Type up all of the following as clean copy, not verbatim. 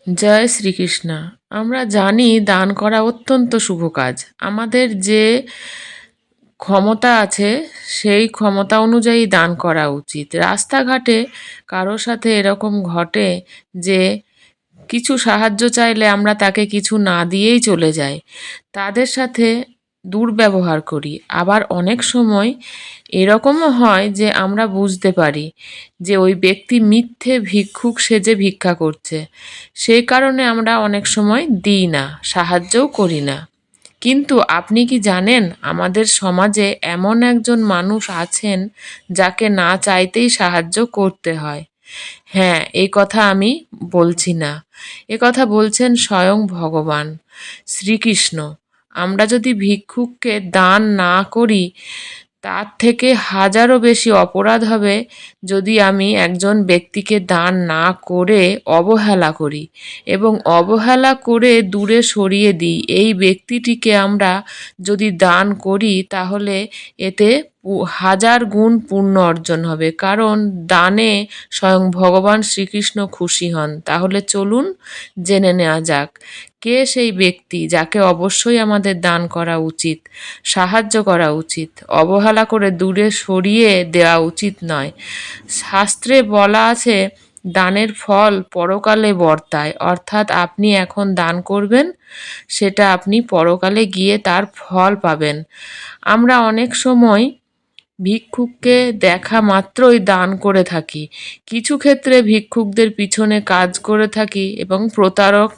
জয় শ্রীকৃষ্ণ। আমরা জানি দান করা অত্যন্ত শুভ কাজ। আমাদের যে ক্ষমতা আছে সেই ক্ষমতা অনুযায়ী দান করা উচিত। রাস্তাঘাটে কারোর সাথে এরকম ঘটে যে কিছু সাহায্য চাইলে আমরা তাকে কিছু না দিয়েই চলে যাই, তাদের সাথে দুর্ব্যবহার করি। আবার অনেক সময় এরকমও হয় যে আমরা বুঝতে পারি যে ওই ব্যক্তি মিথ্যে ভিক্ষুক সেজে ভিক্ষা করছে, সেই কারণে আমরা অনেক সময় দিই না, সাহায্যও করি না। কিন্তু আপনি কি জানেন আমাদের সমাজে এমন একজন মানুষ আছেন যাকে না চাইতেই সাহায্য করতে হয়? হ্যাঁ, এই কথা আমি বলছি না, এ কথা বলছেন স্বয়ং ভগবান শ্রীকৃষ্ণ। আমরা যদি ভিক্ষুককে দান না করি, তার থেকে হাজারও বেশি অপরাধ হবে যদি আমি একজন ব্যক্তিকে দান না করে অবহেলা করি এবং অবহেলা করে দূরে সরিয়ে দিই। এই ব্যক্তিটিকে আমরা যদি দান করি তাহলে এতে হাজার গুণ পুণ্য অর্জন হবে, কারণ দানে স্বয়ং ভগবান শ্রীকৃষ্ণ খুশি হন। তাহলে চলুন জেনে নেওয়া যাক কে সেই ব্যক্তি যাকে অবশ্যই আমাদের দান করা উচিত, সাহায্য করা উচিত, অবহেলা করে দূরে সরিয়ে দেওয়া উচিত নয়। শাস্ত্রে বলা আছে দানের ফল পরকালে বর্তায়, অর্থাৎ আপনি এখন দান করবেন, সেটা আপনি পরকালে গিয়ে তার ফল পাবেন। আমরা অনেক সময় ভিক্ষুককে দেখা মাত্রই দান করে থাকি। কিছু ক্ষেত্রে ভিক্ষুকদের পিছনে কাজ করে থাকি এবং প্রতারক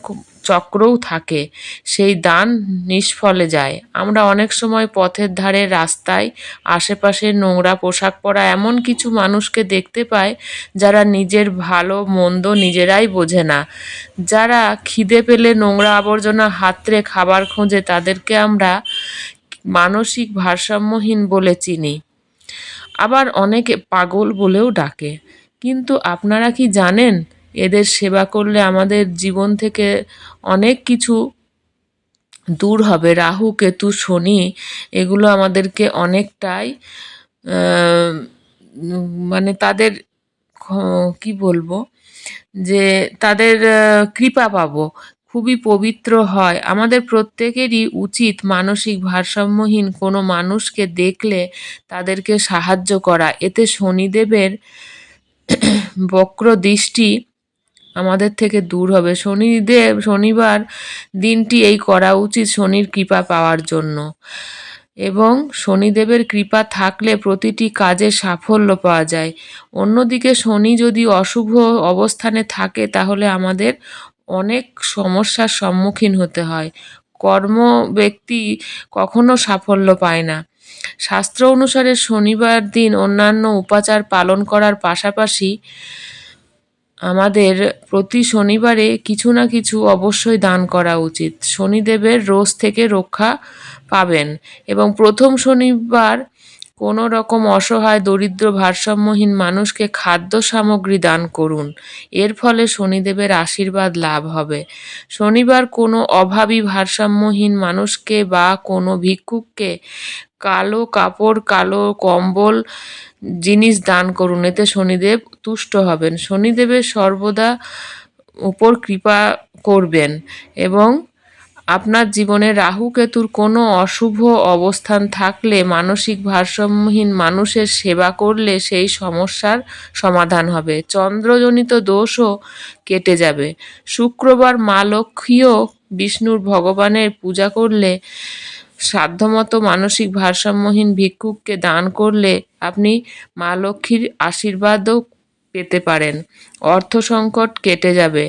চক্রও থাকে, সেই দান নিষ্ফলে যায়। আমরা অনেক সময় পথের ধারে, রাস্তায়, আশেপাশে নোংরা পোশাক পরা এমন কিছু মানুষকে দেখতে পাই যারা নিজের ভালো মন্দ নিজেরাই বোঝে না। যারা খিদে পেলে নোংরা আবর্জনা হাতড়ে খাবার খোঁজে, তাদেরকে আমরা মানসিক ভারসাম্যহীন বলে চিনি। আবার অনেকে পাগল বলেও ডাকে। কিন্তু আপনারা কি জানেন এদের সেবা করলে আমাদের জীবন থেকে অনেক কিছু দূর হবে? রাহু, কেতু, শনি এগুলো আমাদেরকে অনেকটাই মানে তাদের কি বলবো যে তাদের কৃপা পাবো, খুবই পবিত্র হয়। আমাদের প্রত্যেকেরই উচিত মানসিক ভারসাম্যহীন কোনো মানুষকে দেখলে তাদেরকে সাহায্য করা। এতে শনিদেবের বক্র দৃষ্টি আমাদের থেকে দূর হবে। শনিবার দিনটি এই করা উচিত শনির কৃপা পাওয়ার জন্য, এবং শনিদেবের কৃপা থাকলে প্রতিটি কাজে সাফল্য পাওয়া যায়। অন্যদিকে শনি যদি অশুভ অবস্থানে থাকে তাহলে আমাদের অনেক সমস্যার সম্মুখীন হতে হয়। কর্ম ব্যক্তি কখনো সাফল্য পায় না। শাস্ত্র অনুসারে শনিবার দিন অন্যান্য উপাচার পালন করার পাশাপাশি আমাদের প্রতি শনিবারে কিছু না কিছু অবশ্যই দান করা উচিত। শনিদেবের রোষ থেকে রক্ষা পাবেন। এবং প্রথম শনিবার কোনো রকম অসহায়, দরিদ্র, ভারসাম্যহীন মানুষকে খাদ্য সামগ্রী দান করুন। এর ফলে শনিদেবের আশীর্বাদ লাভ হবে। শনিবার কোনো অভাবী, ভারসাম্যহীন মানুষকে বা কোনো ভিক্ষুককে কালো কাপড়, কালো কম্বল জিনিস দান করুন। এতে শনিদেব তুষ্ট হবেন, শনিদেবের সর্বদা উপর কৃপা করবেন এবং আপনার জীবনে রাহু কেতুর কোনো অশুভ অবস্থান থাকলে মানসিক ভারসাম্যহীন মানুষের সেবা করলে সেই সমস্যার সমাধান হবে। চন্দ্রজনিত দোষও কেটে যাবে। শুক্রবার মা লক্ষ্মীও বিষ্ণুর ভগবানের পূজা করলে, সাধ্যমতো মানসিক ভারসাম্যহীন ভিক্ষুককে দান করলে আপনি মা লক্ষ্মীর আশীর্বাদও পেতে পারেন। অর্থ সংকট কেটে যাবে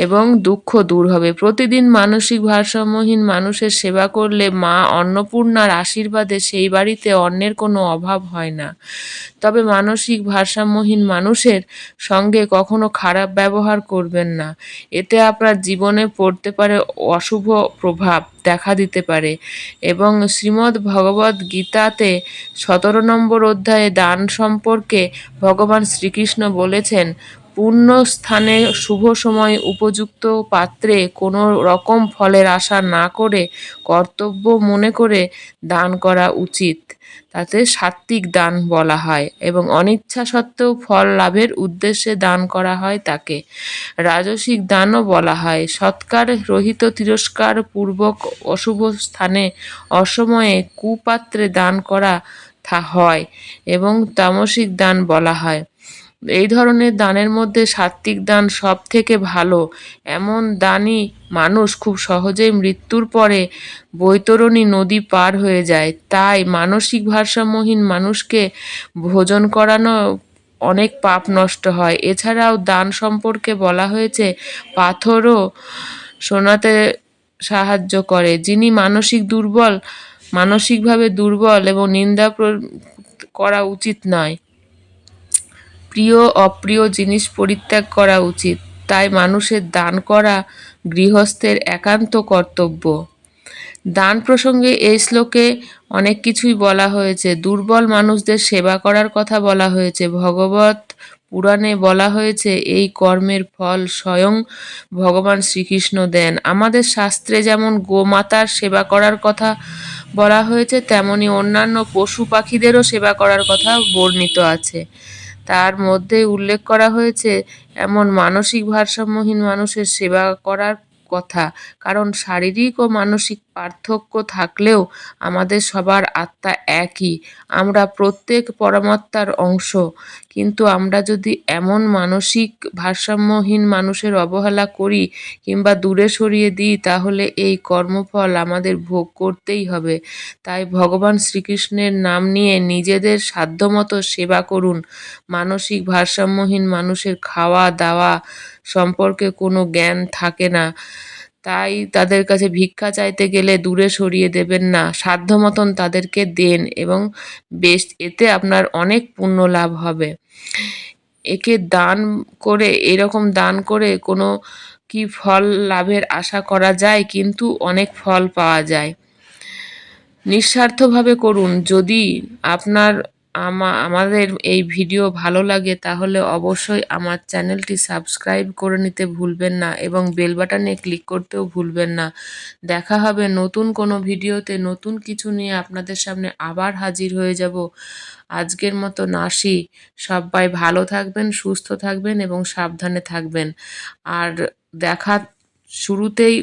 এবং দুঃখ দূর হবে। প্রতিদিন মানসিক ভারসাম্যহীন মানুষের সেবা করলে মা অন্নপূর্ণার আশীর্বাদে সেই বাড়িতে অন্নের কোনো অভাব হয় না। তবে মানসিক ভারসাম্যহীন মানুষের সঙ্গে কখনো খারাপ ব্যবহার করবেন না। এতে আপনার জীবনে পড়তে পারে অশুভ প্রভাব দেখা দিতে পারে। এবং শ্রীমদ্ ভগবদ্ গীতাতে 17 নম্বর অধ্যায়ে দান সম্পর্কে ভগবান শ্রীকৃষ্ণ বলেছেন, পূর্ণ স্থানে, শুভ সময়, উপযুক্ত পাত্রে কোনো রকম ফলের আশা না করে কর্তব্য মনে করে দান করা উচিত। তাতে সাত্ত্বিক দান বলা হয় এবং অনিচ্ছা সত্ত্বেও ফল লাভের উদ্দেশ্যে দান করা হয় তাকে রাজসিক দানও বলা হয়। সৎকার রহিত তিরস্কার পূর্বক অশুভ স্থানে অসময়ে কুপাত্রে দান করা হয় এবং তামসিক দান বলা হয়। এই ধরনের দানের মধ্যে সাত্ত্বিক দান সব থেকে ভালো। এমন দানই মানুষ খুব সহজেই মৃত্যুর পরে বৈতরণী নদী পার হয়ে যায়। তাই মানসিক ভারসাম্যহীন মানুষকে ভোজন করানো অনেক পাপ নষ্ট হয়। এছাড়াও দান সম্পর্কে বলা হয়েছে পাথরও শোনাতে সাহায্য করে। যিনি মানসিকভাবে দুর্বল এবং নিন্দা করা উচিত নয়। প্রিয় অপ্রিয় জিনিস পরিত্যাগ করা উচিত। তাই মানুষের দান করা গৃহস্থের একান্ত কর্তব্য। দান প্রসঙ্গে এই শ্লোকে অনেক কিছুই বলা হয়েছে। দুর্বল মানুষদের সেবা করার কথা বলা হয়েছে। ভগবত পুরাণে বলা হয়েছে এই কর্মের ফল স্বয়ং ভগবান শ্রীকৃষ্ণ দেন। আমাদের শাস্ত্রে যেমন গোমাতার সেবা করার কথা বলা হয়েছে, তেমনি অন্যান্য পশু পাখিদেরও সেবা করার কথা বর্ণিত আছে। তার মধ্যে উল্লেখ করা হয়েছে এমন মানসিক ভারসাম্যহীন মানুষের সেবা করার কথা। কারণ শারীরিক ও মানসিক পার্থক্য থাকলেও আমাদের সবার আত্মা একই। আমরা প্রত্যেক পরমাত্মার অংশ। কিন্তু আমরা যদি এমন মানসিক ভারসাম্যহীন মানুষের অবহেলা করি কিংবা দূরে সরিয়ে দিই, তাহলে এই কর্মফল আমাদের ভোগ করতেই হবে। তাই ভগবান শ্রীকৃষ্ণের নাম নিয়ে নিজেদের সাধ্যমতো সেবা করুন। মানসিক ভারসাম্যহীন মানুষের খাওয়া দাওয়া সম্পর্কে কোনো জ্ঞান থাকে না। তাই তাদের কাছে ভিক্ষা চাইতে গেলে দূরে সরিয়ে দেবেন না। সাধ্য মতন তাদেরকে দেন এবং এতে আপনার অনেক পুণ্য লাভ হবে। এরকম দান করে কোনো কি ফল লাভের আশা করা যায়? কিন্তু অনেক ফল পাওয়া যায়। নিঃস্বার্থভাবে করুন। যদি আমাদের এই ভিডিও ভালো লাগে তাহলে অবশ্যই আমার চ্যানেলটি সাবস্ক্রাইব করে নিতে ভুলবেন না এবং বেল বাটনে ক্লিক করতেও ভুলবেন না। দেখা হবে নতুন কোনো ভিডিওতে, নতুন কিছু নিয়ে আপনাদের সামনে আবার হাজির হয়ে যাব। আজকের মতন আসি। সবাই ভালো থাকবেন, সুস্থ থাকবেন এবং সাবধানে থাকবেন। আর দেখার শুরুতেই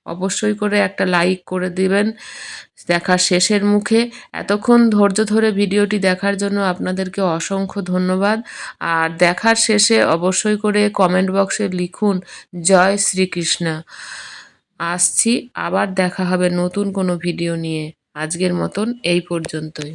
অবশ্যই করে একটা লাইক করে দিবেন দেখার শেষের মুখে। এতক্ষণ ধৈর্য ধরে ভিডিওটি দেখার জন্য আপনাদেরকে অসংখ্য ধন্যবাদ। আর দেখার শেষে অবশ্যই করে কমেন্ট বক্সে লিখুন জয় শ্রীকৃষ্ণ। আসছি, আবার দেখা হবে নতুন কোনো ভিডিও নিয়ে। আজকের মতন এই পর্যন্তই।